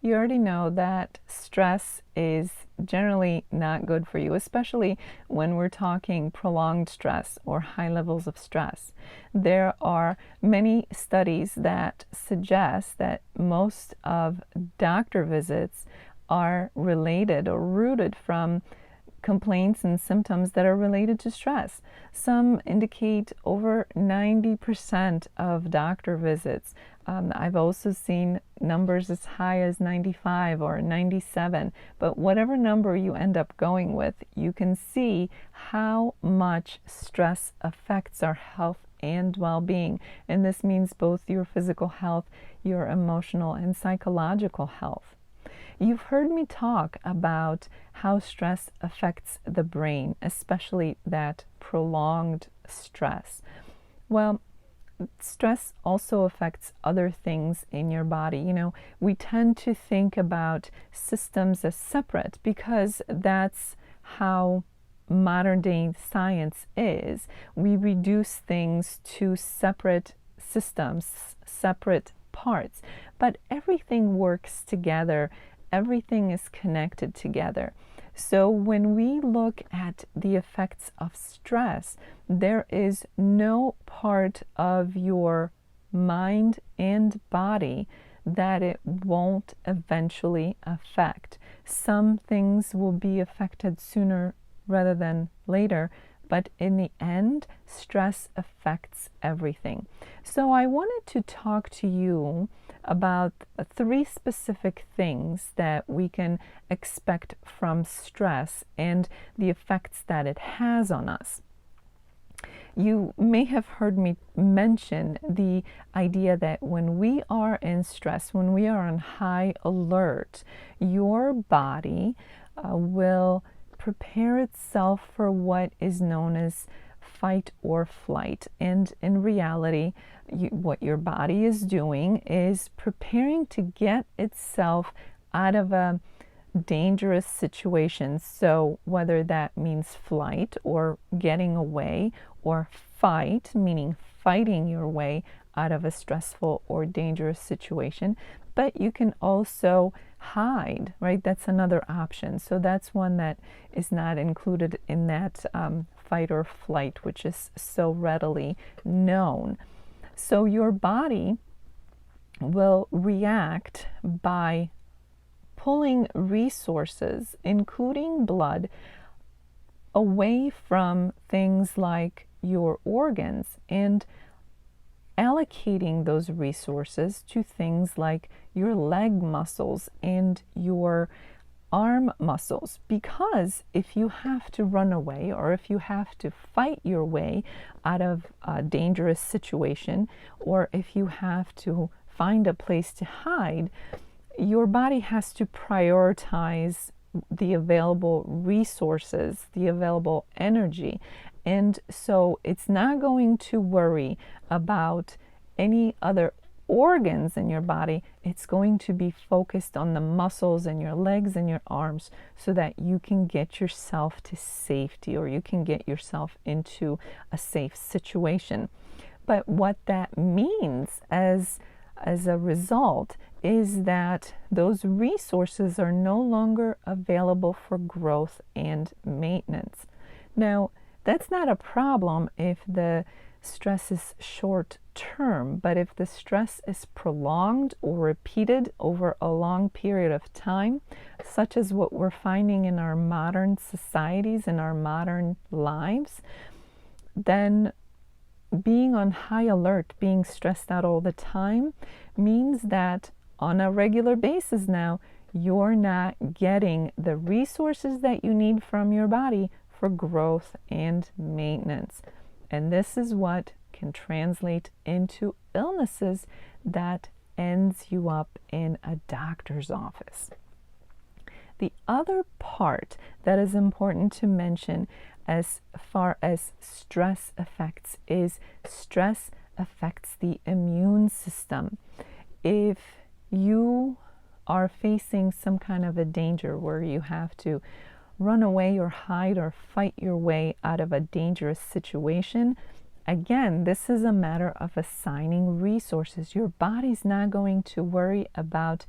you already know that stress is generally not good for you, especially when we're talking prolonged stress or high levels of stress. There are many studies that suggest that most of doctor visits are related or rooted from complaints and symptoms that are related to stress. Some indicate over 90% of doctor visits. I've also seen numbers as high as 95 or 97, but whatever number you end up going with, you can see how much stress affects our health and well-being. And this means both your physical health, your emotional and psychological health. You've heard me talk about how stress affects the brain, especially that prolonged stress. Well, stress also affects other things in your body. You know, we tend to think about systems as separate because that's how modern day science is. We reduce things to separate systems, separate parts, but everything works together. Everything is connected together. So when we look at the effects of stress, there is no part of your mind and body that it won't eventually affect. Some things will be affected sooner rather than later, but in the end, stress affects everything. So I wanted to talk to you about 3 specific things that we can expect from stress and the effects that it has on us. You may have heard me mention the idea that when we are in stress, when we are on high alert, your body will prepare itself for what is known as fight or flight. And in reality, what your body is doing is preparing to get itself out of a dangerous situation. So whether that means flight or getting away, or fight, meaning fighting your way out of a stressful or dangerous situation. But you can also hide, right? That's another option. So that's one that is not included in that fight or flight, which is so readily known. So your body will react by pulling resources, including blood, away from things like your organs and allocating those resources to things like your leg muscles and your arm muscles. Because if you have to run away or if you have to fight your way out of a dangerous situation, or if you have to find a place to hide, your body has to prioritize the available resources, the available energy. And so it's not going to worry about any other organs in your body. It's going to be focused on the muscles in your legs and your arms so that you can get yourself to safety, or you can get yourself into a safe situation. But what that means as a result is that those resources are no longer available for growth and maintenance. Now, that's not a problem if the stress is short term, but if the stress is prolonged or repeated over a long period of time, such as what we're finding in our modern societies, in our modern lives, then being on high alert, being stressed out all the time, means that on a regular basis now, you're not getting the resources that you need from your body for growth and maintenance. And this is what can translate into illnesses that ends you up in a doctor's office. The other part that is important to mention as far as stress affects is stress affects the immune system. If you are facing some kind of a danger where you have to run away or hide or fight your way out of a dangerous situation, again, this is a matter of assigning resources. Your body's not going to worry about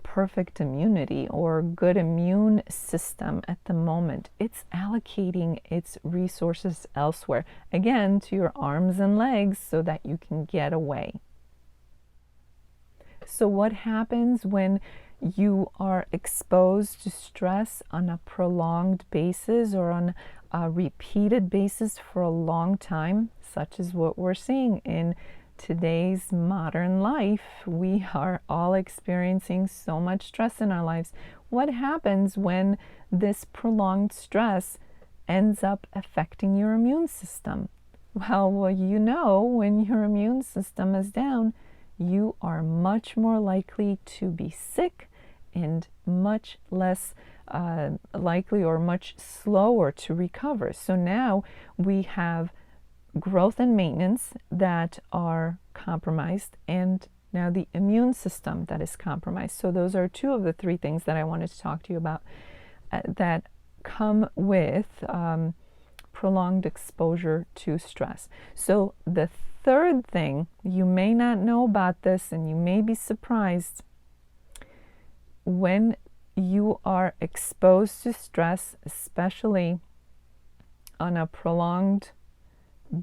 perfect immunity or good immune system at the moment. It's allocating its resources elsewhere, again, to your arms and legs so that you can get away. So what happens when you are exposed to stress on a prolonged basis or on a repeated basis for a long time, such as what we're seeing in today's modern life? We are all experiencing so much stress in our lives. What happens when this prolonged stress ends up affecting your immune system? Well, you know, when your immune system is down, you are much more likely to be sick and much less likely or much slower to recover. So now we have growth and maintenance that are compromised, and now the immune system that is compromised. So those are two of the three things that I wanted to talk to you about that come with prolonged exposure to stress. So the third thing, you may not know about this and you may be surprised, when you are exposed to stress, especially on a prolonged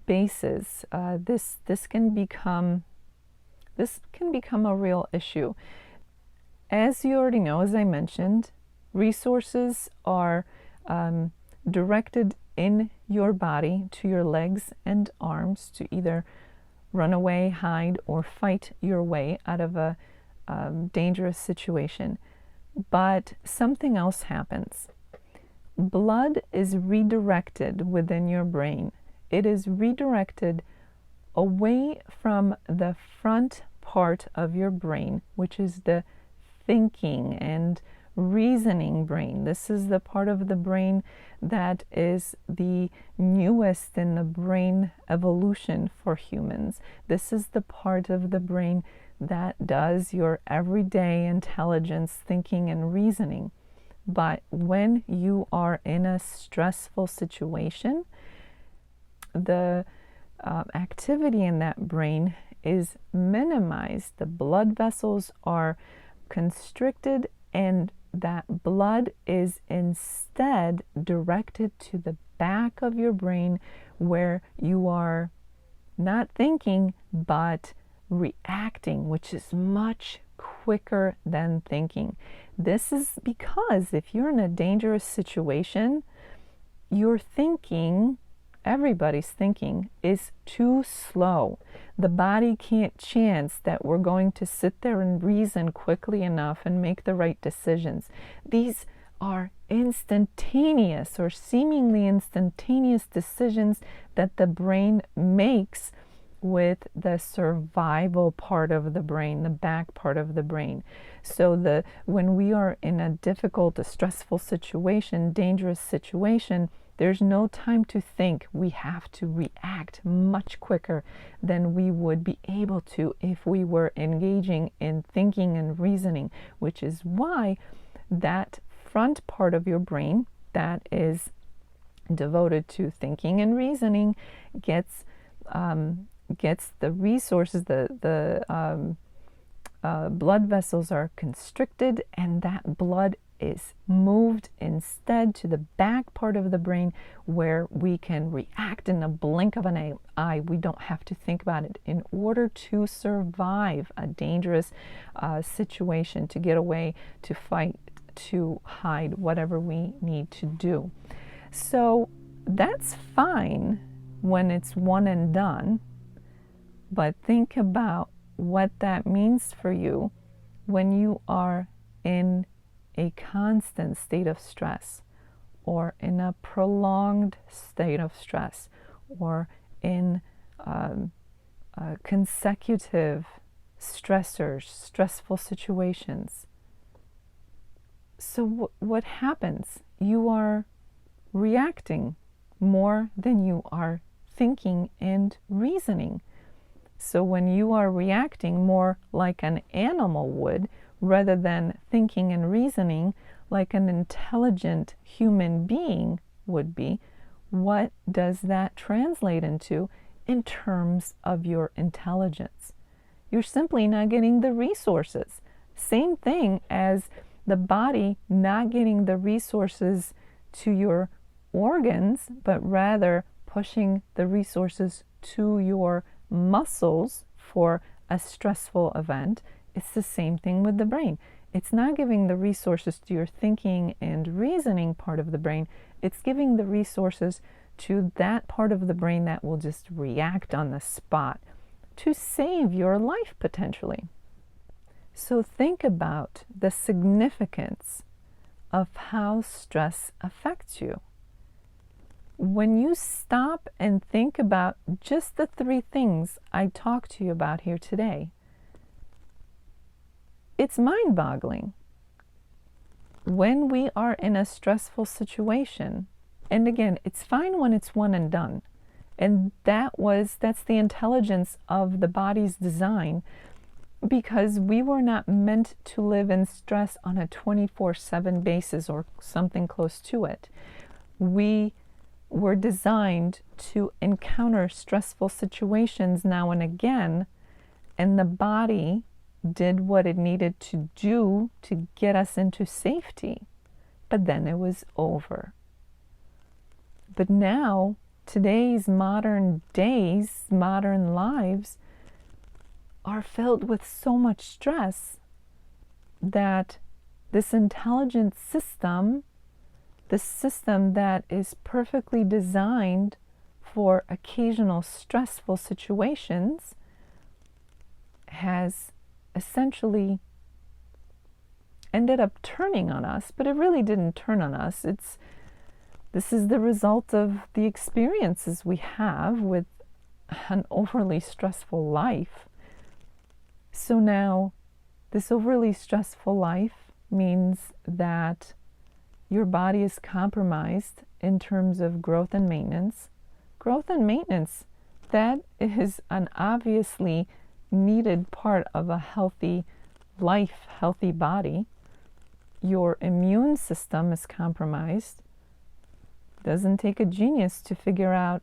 basis, this can become a real issue. As you already know, as I mentioned, resources are directed in your body to your legs and arms to either run away, hide, or fight your way out of a dangerous situation. But something else happens. Blood is redirected within your brain. It is redirected away from the front part of your brain, which is the thinking and reasoning brain. This is the part of the brain that is the newest in the brain evolution for humans. This is the part of the brain that does your everyday intelligence, thinking, and reasoning. But when you are in a stressful situation, the activity in that brain is minimized. The blood vessels are constricted, and that blood is instead directed to the back of your brain, where you are not thinking but reacting, which is much quicker than thinking. This is because if you're in a dangerous situation, your thinking, everybody's thinking, is too slow. The body can't chance that we're going to sit there and reason quickly enough and make the right decisions. These are instantaneous or seemingly instantaneous decisions that the brain makes with the survival part of the brain, the back part of the brain. So when we are in a difficult, a stressful situation, dangerous situation, there's no time to think. We have to react much quicker than we would be able to if we were engaging in thinking and reasoning, which is why that front part of your brain that is devoted to thinking and reasoning gets the resources, the blood vessels are constricted, and that blood is moved instead to the back part of the brain, where we can react in a blink of an eye. We don't have to think about it in order to survive a dangerous situation, to get away, to fight, to hide, whatever we need to do. So that's fine when it's one and done, but think about what that means for you when you are in a constant state of stress, or in a prolonged state of stress, or in consecutive stressors, stressful situations. So what happens? You are reacting more than you are thinking and reasoning. So when you are reacting more like an animal would, rather than thinking and reasoning like an intelligent human being would be, what does that translate into in terms of your intelligence? You're simply not getting the resources. Same thing as the body not getting the resources to your organs, but rather pushing the resources to your muscles for a stressful event. It's the same thing with the brain. It's not giving the resources to your thinking and reasoning part of the brain. It's giving the resources to that part of the brain that will just react on the spot to save your life potentially. So think about the significance of how stress affects you. When you stop and think about just the 3 things I talked to you about here today, it's mind-boggling. When we are in a stressful situation, and again, it's fine when it's one and done, and that's the intelligence of the body's design, because we were not meant to live in stress on a 24/7 basis or something close to it. We were designed to encounter stressful situations now and again, and the body did what it needed to do to get us into safety. But then it was over. But now, today's modern days, modern lives, are filled with so much stress that this intelligent system, the system that is perfectly designed for occasional stressful situations, has essentially ended up turning on us. But it really didn't turn on us. This is the result of the experiences we have with an overly stressful life. So now, this overly stressful life means that your body is compromised in terms of growth and maintenance. Growth and maintenance, that is an obviously needed part of a healthy life, healthy body. Your immune system is compromised. Doesn't take a genius to figure out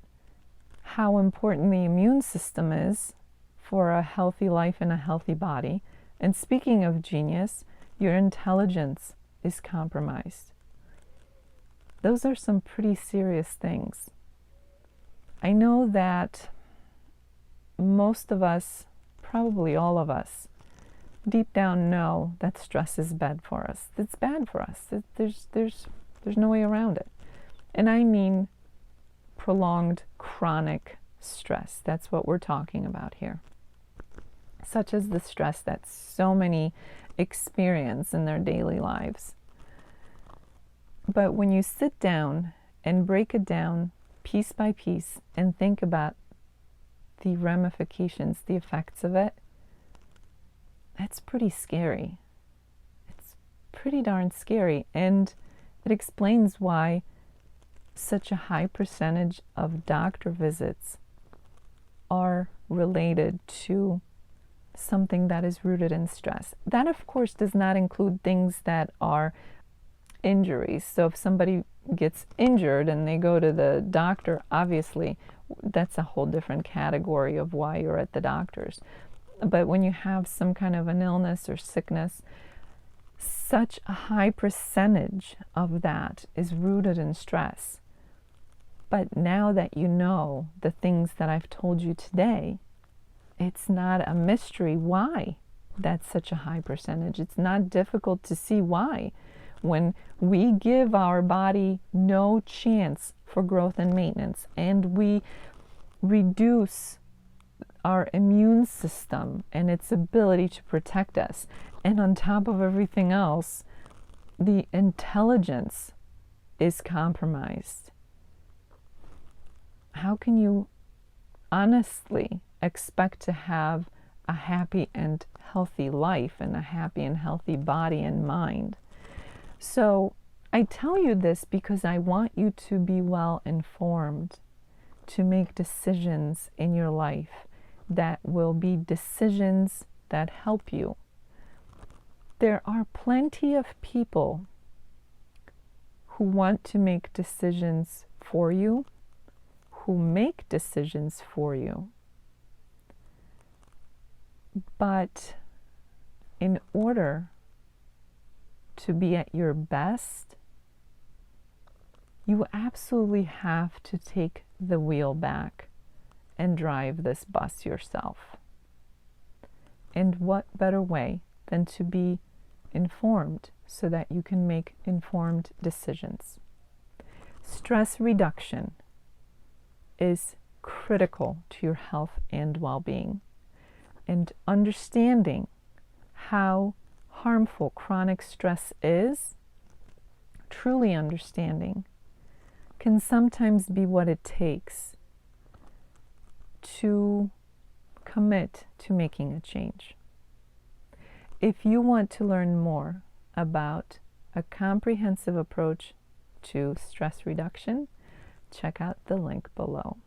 how important the immune system is for a healthy life and a healthy body. And speaking of genius, your intelligence is compromised. Those are some pretty serious things. I know that most of us, probably all of us, deep down know that stress is bad for us. It's bad for us. There's no way around it. And I mean prolonged chronic stress. That's what we're talking about here. Such as the stress that so many experience in their daily lives. But when you sit down and break it down piece by piece and think about the ramifications, the effects of it, that's pretty scary. It's pretty darn scary. And it explains why such a high percentage of doctor visits are related to something that is rooted in stress. That, of course, does not include things that are injuries. So if somebody gets injured and they go to the doctor, obviously, that's a whole different category of why you're at the doctor's. But when you have some kind of an illness or sickness, such a high percentage of that is rooted in stress. But now that you know the things that I've told you today, it's not a mystery why that's such a high percentage. It's not difficult to see why. When we give our body no chance for growth and maintenance, and we reduce our immune system and its ability to protect us, and on top of everything else, the intelligence is compromised, how can you honestly expect to have a happy and healthy life and a happy and healthy body and mind? So I tell you this because I want you to be well informed, to make decisions in your life that will be decisions that help you. There are plenty of people who want to make decisions for you, who make decisions for you. But in order to be at your best, you absolutely have to take the wheel back and drive this bus yourself. And what better way than to be informed so that you can make informed decisions? Stress reduction is critical to your health and well-being. And understanding how harmful chronic stress is, truly understanding, can sometimes be what it takes to commit to making a change. If you want to learn more about a comprehensive approach to stress reduction, check out the link below.